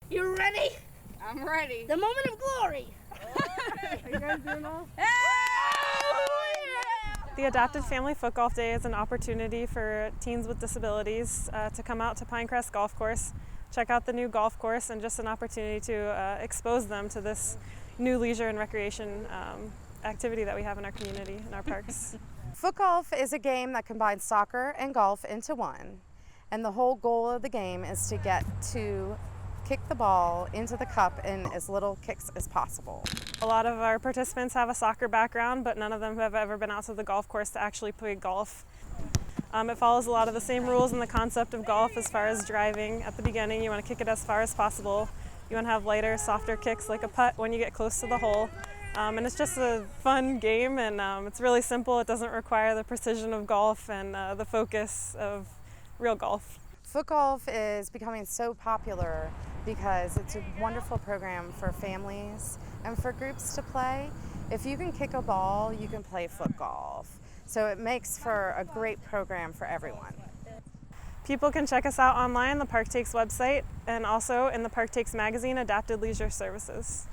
You ready? I'm ready. The moment of glory. Are you guys doing all? The Adapted Family Foot Golf Day is an opportunity for teens with disabilities to come out to Pinecrest Golf Course, check out the new golf course, and just an opportunity to expose them to this new leisure and recreation activity that we have in our community, in our parks. Foot golf is a game that combines soccer and golf into one, and the whole goal of the game is to get to kick the ball into the cup in as little kicks as possible. A lot of our participants have a soccer background, but none of them have ever been out to the golf course to actually play golf. It follows a lot of the same rules and the concept of golf as far as driving. At the beginning, you want to kick it as far as possible. You want to have lighter, softer kicks like a putt when you get close to the hole. And it's just a fun game, and it's really simple. It doesn't require the precision of golf and the focus of real golf. Foot golf is becoming so popular because it's a wonderful program for families and for groups to play. If you can kick a ball, you can play foot golf. So it makes for a great program for everyone. People can check us out online, the Park Takes website, and also in the Park Takes magazine, Adapted Leisure Services.